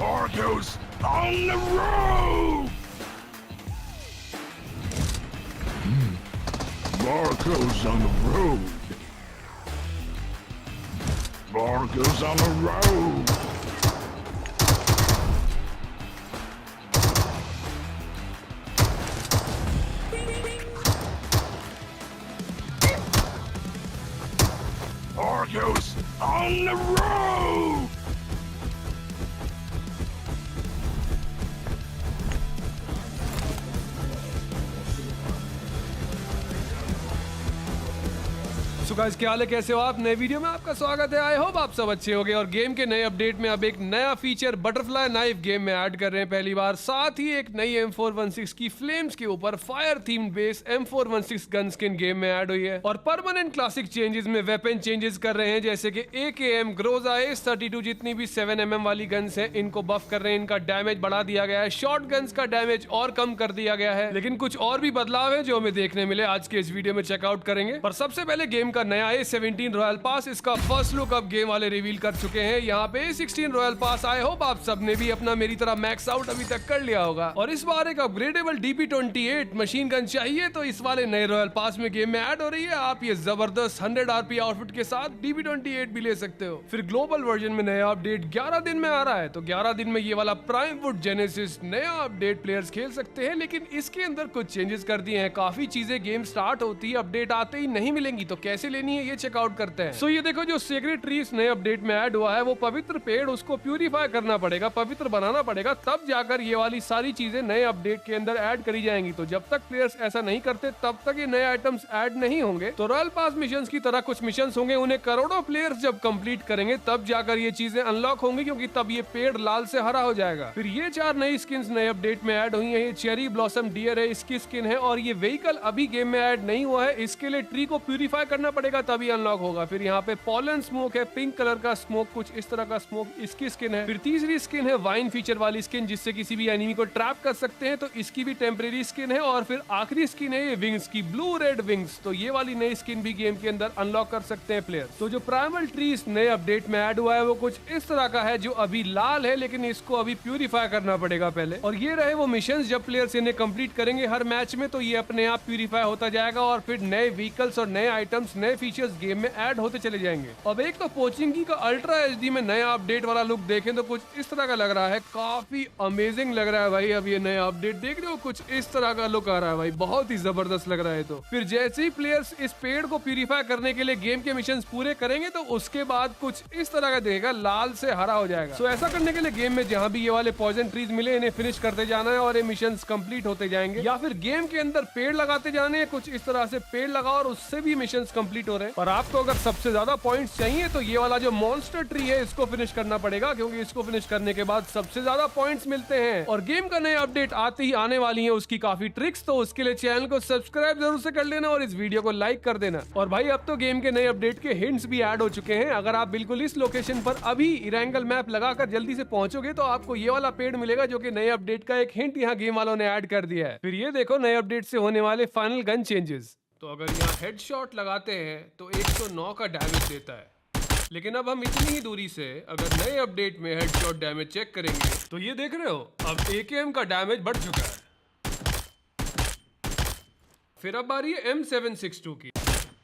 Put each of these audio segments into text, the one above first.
Argos on the road! Marco's on the road. Marco's on the road. Argos on the road. So guys, क्या हाल है, कैसे हो आप? नए वीडियो में आपका स्वागत है। आई होप आप सब अच्छे होंगे। और गेम के नए अपडेट में अब एक नया फीचर बटरफ्लाई नाइफ गेम में ऐड कर रहे हैं पहली बार। साथ ही एक नई M416 की फ्लेम्स के ऊपर fire themed base M416 gun skin game में ऐड हुई है। और परमानेंट क्लासिक चेंजेस में वेपन चेंजेस कर रहे हैं, जैसे कि AKM, ग्रोजा, ACE-32 जितनी भी 7mm वाली गन्स हैं इनको बफ कर रहे हैं। इनका डैमेज बढ़ा दिया गया है। शॉर्ट गन्स का डैमेज और कम कर दिया गया है। लेकिन कुछ और भी बदलाव है जो हमें देखने मिले, आज के इस वीडियो में चेकआउट करेंगे। पर सबसे पहले गेम का नया A17 रॉयल पास, इसका फर्स्ट लुक अब गेम वाले रिवील कर चुके हैं। यहाँ पे A16 royal pass, I hope आप सबने भी अपना मेरी तरह मैक्स आउट अभी तक कर लिया होगा। और इस बार एक अपग्रेडेबल DP28 मशीन गन चाहिए तो इस वाले नए रॉयल पास में गेम में ऐड हो रही है। आप ये जबरदस्त 100 RP आउटफिट के साथ DP28 भी ले सकते हो। फिर ग्लोबल वर्जन में नया अपडेट 11 दिन में आ रहा है, तो 11 दिन में ये वाला प्राइम वुड जेनेसिस नया अपडेट प्लेयर्स खेल सकते हैं। लेकिन इसके अंदर कुछ चेंजेस कर दिए हैं। काफी चीजें गेम स्टार्ट होती है अपडेट आते ही नहीं मिलेंगी, तो कैसे लेनी है ये चेकआउट करते हैं। सो ये देखो, जो सेक्रेट ट्रीज नए अपडेट में ऐड हुआ है, वो पवित्र पेड़, उसको प्यूरिफाई करना पड़ेगा, पवित्र बनाना पड़ेगा, तब जाकर ये वाली सारी चीजें नए अपडेट के अंदर ऐड करी जाएंगी। तो जब तक प्लेयर्स ऐसा नहीं करते तब तक ये नए आइटम्स ऐड नहीं होंगे। तो रॉयल पास मिशंस की तरह कुछ मिशंस होंगे, उन्हें करोड़ों प्लेयर्स जब कंप्लीट करेंगे तब जाकर ये चीजें अनलॉक होंगी, क्योंकि तब ये पेड़ लाल से हरा हो जाएगा। फिर ये 4 नई स्किन्स नए अपडेट में ऐड हुई है। ये चेरी ब्लॉसम डियर है, इसकी स्किन है। और ये व्हीकल अभी गेम में ऐड नहीं हुआ है, इसके लिए ट्री को प्यूरिफाई करना पड़ेगा तभी अनलॉक होगा। फिर यहाँ पे पॉलन स्मोक है, पिंक कलर का स्मोक, कुछ इस तरह का स्मोक, इसकी स्किन है। फिर तीसरी स्किन है वाइन फीचर वाली स्किन, जिससे किसी भी एनिमी को ट्रैप कर सकते हैं, तो इसकी भी टेम्परेरी स्किन है। और फिर आखिरी स्किन है ये विंग्स की, ब्लू रेड विंग्स, तो ये वाली नई स्किन भी गेम के अंदर अनलॉक कर सकते हैं प्लेयर। तो जो प्राइमल ट्रीज नए अपडेट में ऐड हुआ है वो कुछ इस तरह का है, जो अभी लाल है, लेकिन इसको अभी प्यूरिफाई करना पड़ेगा पहले। और ये रहे वो मिशन, जब प्लेयर्स इन्हें कंप्लीट करेंगे हर मैच में, तो ये अपने आप प्यूरिफाई होता जाएगा। और फिर नए व्हीकल्स और नए आइटम्स, नए फीचर्स गेम में ऐड होते चले जाएंगे। अब एक तो पोचिंकी का अल्ट्रा HD में नया अपडेट वाला लुक देखें तो कुछ इस तरह का लग रहा है, काफी अमेजिंग लग रहा है भाई। अब ये नया अपडेट देख रहे हो, कुछ इस तरह का लुक आ रहा है भाई, बहुत ही जबरदस्त लग रहा है। तो फिर जैसे ही प्लेयर्स इस पेड़ को प्यूरिफाई करने के लिए गेम के मिशंस पूरे करेंगे, तो उसके बाद कुछ इस तरह का देगा, लाल से हरा हो जाएगा। सो ऐसा करने के लिए गेम में जहां भी ये वाले पॉइजन ट्रीज मिले, इन्हें फिनिश करते जाना है और ये मिशंस कंप्लीट होते जाएंगे। या फिर गेम के अंदर पेड़ लगाते जाने हैं, कुछ इस तरह से पेड़ लगाओ और उससे भी मिशंस कंप्लीट हो रहे हैं। और आपको अगर सबसे ज्यादा पॉइंट्स चाहिए तो ये वाला जो मॉन्स्टर ट्री है इसको फिनिश करना पड़ेगा, क्योंकि इसको फिनिश करने के बाद सबसे ज्यादा पॉइंट्स मिलते हैं। और गेम का नया अपडेट आते ही आने वाली है उसकी काफी ट्रिक्स, तो उसके लिए चैनल को सब्सक्राइब जरूर से कर लेना और इस वीडियो को लाइक कर देना। और भाई अब तो गेम के नए अपडेट के हिंट्स भी ऐड हो चुके हैं। अगर आप बिल्कुल इस लोकेशन पर अभी इरेंगल मैप लगाकर जल्दी से पहुंचोगे तो आपको ये वाला पेड़ मिलेगा, जो कि नए अपडेट का एक हिंट यहाँ गेम वालों ने ऐड कर दिया है। फिर ये देखो नए अपडेट से होने वाले फाइनल गन चेंजेस। तो अगर यहाँ हेडशॉट लगाते हैं तो 109 का डैमेज देता है, लेकिन अब हम इतनी ही दूरी से अगर नए अपडेट में हेडशॉट डैमेज चेक करेंगे तो ये देख रहे हो, अब AKM का डैमेज बढ़ चुका है। फिर अब आ रही है M762 की,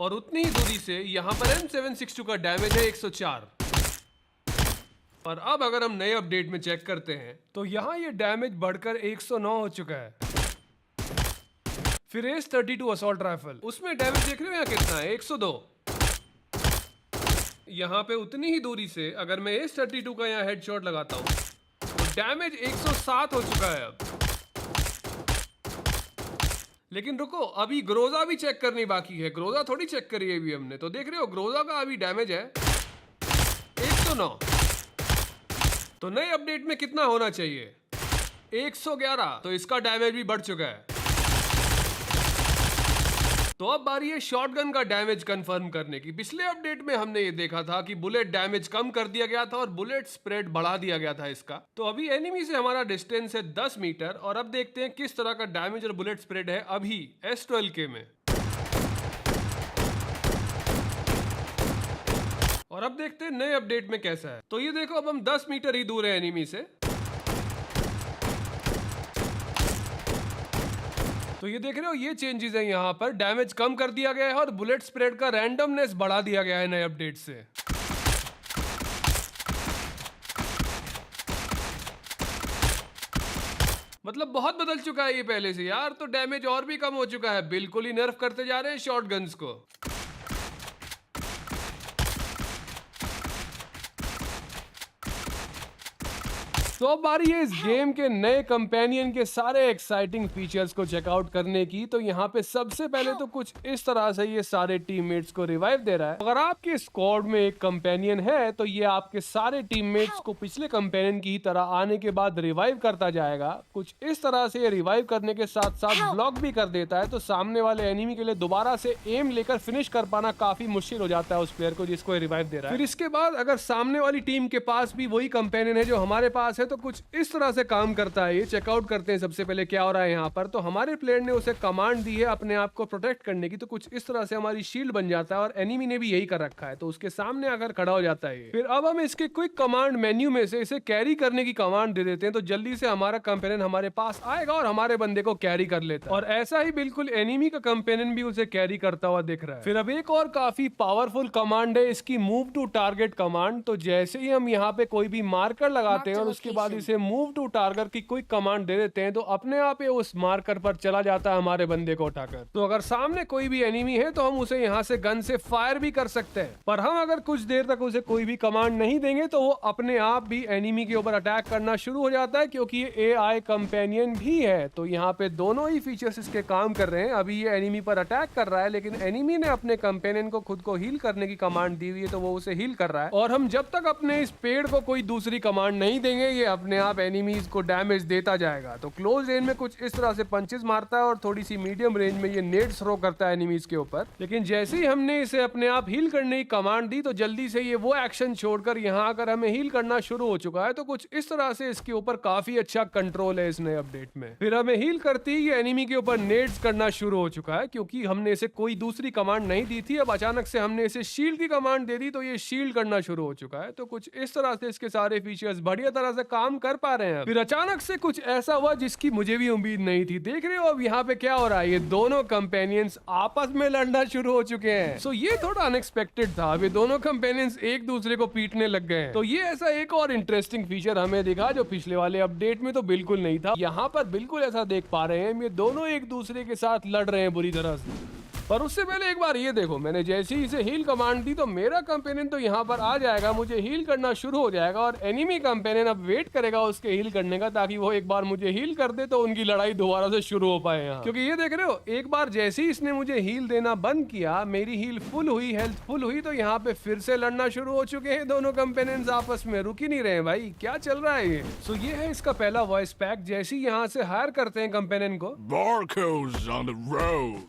और उतनी ही दूरी से यहाँ पर M762 का डैमेज है 104। और अब अगर हम नए अपडेट में चेक करते हैं तो यहाँ ये डैमेज बढ़कर 109 हो चुका है। फिर ACE-32 असॉल्ट राइफल, उसमें डैमेज देख रहे हो यहाँ कितना है, 102। यहाँ पे उतनी ही दूरी से अगर मैं ACE-32 का यहाँ हेडशॉट लगाता हूँ तो डैमेज 107 हो चुका है अब। लेकिन रुको, अभी ग्रोजा भी चेक करनी बाकी है। ग्रोजा थोड़ी चेक करी है अभी हमने, तो देख रहे हो ग्रोजा का अभी डैमेज है 109। तो नए अपडेट में कितना होना चाहिए, 111, तो इसका डैमेज भी बढ़ चुका है। तो अब बारी है शॉटगन का डैमेज कंफर्म करने की। पिछले अपडेट में हमने ये देखा था कि बुलेट डैमेज कम कर दिया गया था और बुलेट स्प्रेड बढ़ा दिया गया था इसका। तो अभी एनिमी से हमारा डिस्टेंस है 10 मीटर, और अब देखते हैं किस तरह का डैमेज और बुलेट स्प्रेड है अभी S12K में। और अब देखते हैं नए अपडेट में कैसा है। तो ये देखो, अब हम 10 मीटर ही दूर है एनिमी से, तो ये देख रहे हो, ये चेंजेस है यहाँ पर, डैमेज कम कर दिया गया है और बुलेट स्प्रेड का रैंडमनेस बढ़ा दिया गया है नए अपडेट से। मतलब बहुत बदल चुका है ये पहले से यार। तो डैमेज और भी कम हो चुका है, बिल्कुल ही नर्फ करते जा रहे हैं शॉर्ट गन्स को। तो अब बारी है इस गेम के नए कंपेनियन के सारे एक्साइटिंग फीचर्स को चेकआउट करने की। तो यहाँ पे सबसे पहले तो कुछ इस तरह से ये सारे टीममेट्स को रिवाइव दे रहा है। अगर आपके स्क्वाड में एक कंपेनियन है तो ये आपके सारे टीममेट्स को पिछले कंपेनियन की तरह आने के बाद रिवाइव करता जाएगा। कुछ इस तरह से ये रिवाइव करने के साथ साथ ब्लॉक भी कर देता है, तो सामने वाले एनिमी के लिए दोबारा से एम लेकर फिनिश कर पाना काफी मुश्किल हो जाता है उस प्लेयर को जिसको रिवाइव दे रहा है। फिर इसके बाद अगर सामने वाली टीम के पास भी वही कंपेनियन है जो हमारे पास है तो कुछ इस तरह से काम करता है। ये चेकआउट करते हैं सबसे पहले क्या हो रहा है यहाँ पर। तो हमारे प्लेयर ने उसे कमांड दी है अपने आप को प्रोटेक्ट करने की, तो कुछ इस तरह से हमारी शील्ड बन जाता है और एनिमी ने भी यही कर रखा है, तो उसके सामने आकर खड़ा हो जाता है। फिर अब हम इसके क्विक कमांड मेन्यू में से इसे कैरी करने की कमांड दे देते हैं, तो जल्दी से हमारा कंपेनियन हमारे पास आएगा और हमारे बंदे को कैरी कर लेता है। और ऐसा ही बिल्कुल एनिमी का कंपेनियन भी उसे कैरी करता हुआ दिख रहा है। फिर अब एक और काफी पावरफुल कमांड है इसकी, मूव टू टारगेट कमांड। तो जैसे ही हम यहाँ पे कोई भी मार्कर लगाते हैं और उसके बाद इसे मूव टू टारगेट की कोई कमांड दे देते हैं तो अपने आप ये उस मार्कर पर चला जाता है हमारे बंदे को उठाकर। तो अगर सामने कोई भी एनिमी है तो हम उसे यहाँ से गन से फायर भी कर सकते हैं, पर हम अगर कुछ देर तक उसे कोई भी कमांड नहीं देंगे तो वो अपने आप भी एनिमी के ऊपर अटैक करना शुरू हो जाता है, क्योंकि ये AI कंपेनियन भी है। तो यहाँ पे दोनों ही फीचर्स इसके काम कर रहे हैं। अभी ये एनिमी पर अटैक कर रहा है, लेकिन एनिमी ने अपने कंपेनियन को खुद को हील करने की कमांड दी हुई है, तो वो उसे हील कर रहा है। और हम जब तक अपने इस पेड़ को कोई दूसरी कमांड नहीं देंगे ये अपने आप एनिमीज को डैमेज देता जाएगा। तो क्लोज रेंज में कुछ इस तरह से पंचेस मारता है और थोड़ी सी मीडियम रेंज में ये नेड्स थ्रो करता है एनिमीज के ऊपर। लेकिन जैसे ही हमने इसे अपने आप हील करने की कमांड दी तो जल्दी से ये वो एक्शन छोड़कर यहाँ आकर हमें हील करना शुरू हो चुका है। तो कुछ इस तरह से इसके ऊपर काफी अच्छा कंट्रोल है इस नए अपडेट में। फिर हमें हील करती ही ये एनिमी के ऊपर नेड्स करना शुरू हो चुका है, क्योंकि हमने इसे कोई दूसरी कमांड नहीं दी थी। अब अचानक से हमने इसे शील्ड की कमांड दे दी तो ये शील्ड करना शुरू हो चुका है। तो कुछ इस तरह से इसके सारे फीचर्स बढ़िया तरह से काम कर पा रहे हैं। फिर अचानक से कुछ ऐसा हुआ जिसकी मुझे भी उम्मीद नहीं थी। देख रहे हो अब यहाँ पे क्या हो रहा है, ये दोनों कंपेनियंस आपस में लड़ना शुरू हो चुके हैं। सो ये थोड़ा अनएक्सपेक्टेड था। अब ये दोनों कंपेनियंस एक दूसरे को पीटने लग गए हैं। तो ये ऐसा एक और इंटरेस्टिंग फीचर हमें दिखा जो पिछले वाले अपडेट में तो बिल्कुल नहीं था। यहाँ पर बिल्कुल ऐसा देख पा रहे हैं, ये दोनों एक दूसरे के साथ लड़ रहे हैं बुरी तरह से। पर उससे पहले एक बार ये देखो, मैंने जैसे ही इसे हील कमांड दी तो मेरा कंपेनियन तो यहाँ पर आ जाएगा, मुझे हील करना शुरू हो जाएगा और एनिमी कंपेनियन अब वेट करेगा उसके हील करने का, ताकि वो एक बार मुझे हील कर दे तो उनकी लड़ाई दोबारा से शुरू हो पाए यहाँ। क्योंकि ये देख रहे हो, एक बार जैसे ही इसने मुझे हील देना बंद किया, मेरी हील फुल हुई, हेल्थ फुल हुई, तो यहाँ पे फिर से लड़ना शुरू हो चुके हैं दोनों कंपेनियंस आपस में। रुक ही नहीं रहे भाई, क्या चल रहा है ये। सो ये है इसका पहला वॉइस पैक। जैसे ही यहाँ से हायर करते हैं कंपेनियन को, Barco's on the road.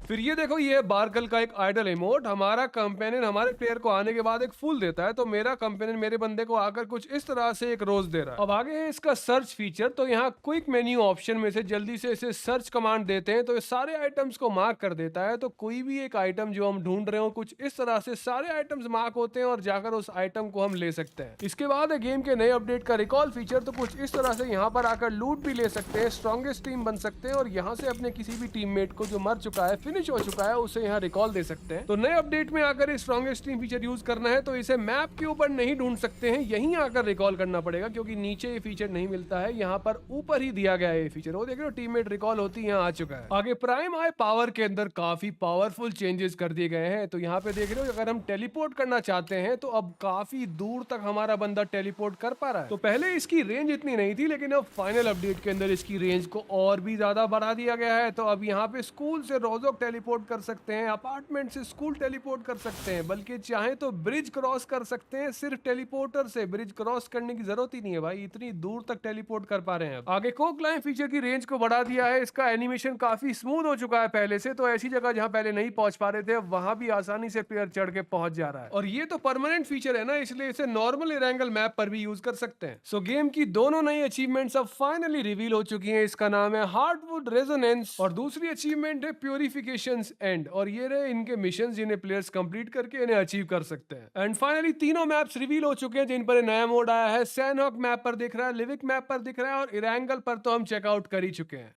फिर ये देखो, ये बारकल का एक आइडल इमोट। हमारा कंपेनियन हमारे प्लेयर को आने के बाद एक फूल देता है, तो मेरा कंपेनियन मेरे बंदे को आकर कुछ इस तरह से एक रोज दे रहा है। अब आगे है इसका सर्च फीचर। तो यहाँ क्विक मेन्यू ऑप्शन में से जल्दी से इसे सर्च कमांड देते हैं तो ये सारे आइटम्स को मार्क कर देता है। तो कोई भी एक आइटम जो हम ढूंढ रहे हो, कुछ इस तरह से सारे आइटम्स मार्क होते हैं और जाकर उस आइटम को हम ले सकते हैं। इसके बाद है गेम के नए अपडेट का रिकॉल फीचर। तो कुछ इस तरह से यहाँ पर आकर लूट भी ले सकते हैं, स्ट्रॉन्गेस्ट टीम बन सकते हैं और यहाँ से अपने किसी भी टीममेट को जो मर चुका है, फिनिश हो चुका है, उसे यहाँ रिकॉल दे सकते हैं। तो नए अपडेट में आकर इस स्ट्रॉन्गेस्ट टीम फीचर यूज करना है तो इसे मैप के ऊपर नहीं ढूंढ सकते हैं, यहीं आकर रिकॉल करना पड़ेगा, क्योंकि नीचे ये फीचर नहीं मिलता है, यहाँ पर ऊपर ही दिया गया है ये फीचर। वो देख रहे हो, टीममेट रिकॉल होती यहाँ आ चुका है। आगे प्राइम आई पावर के अंदर काफी पावरफुल चेंजेस कर दिए गए हैं। तो यहाँ पे देख रहे हो, अगर हम टेलीपोर्ट करना चाहते हैं तो अब काफी दूर तक हमारा बंदा टेलीपोर्ट कर पा रहा है। तो पहले इसकी रेंज इतनी नहीं थी, लेकिन अब फाइनल अपडेट के अंदर इसकी रेंज को और भी ज्यादा बढ़ा दिया गया है। तो अब यहाँ पे स्कूल से रोजोक टेलीपोर्ट कर सकते हैं, अपार्टमेंट से स्कूल टेलीपोर्ट कर सकते हैं, बल्कि चाहे तो ब्रिज क्रॉस कर सकते हैं सिर्फ टेलीपोर्टर से। ब्रिज क्रॉस करने की जरूरत ही नहीं है भाई, इतनी दूर तक टेलीपोर्ट कर पा रहे हैं। आगे को क्लाइम फीचर की रेंज को बढ़ा दिया है। इसका एनिमेशन काफी स्मूथ हो चुका है पहले से, तो ऐसी जगह जहां पहले नहीं पहुंच पा रहे थे वहां भी आसानी से प्लेयर चढ़ के पहुंच जा रहा है। और ये तो परमानेंट फीचर है ना, इसलिए इसे नॉर्मल इरेंगल मैप पर भी यूज कर सकते हैं। सो गेम की दोनों नई अचीवमेंट्स अब फाइनली रिवील हो चुकी हैं। इसका नाम है हार्टवुड रेजोनेंस और दूसरी अचीवमेंट है प्योरिफिकेशन क्वालिफिकेशंस एंड, और ये रहे इनके मिशन जिन्हें प्लेयर्स कंप्लीट करके इन्हें अचीव कर सकते हैं। एंड फाइनली तीनों मैप्स रिवील हो चुके हैं जिन पर नया मोड आया है। सैनहॉक मैप पर दिख रहा है, लिविक मैप पर दिख रहा है और इरेंगल पर तो हम चेकआउट कर ही चुके हैं।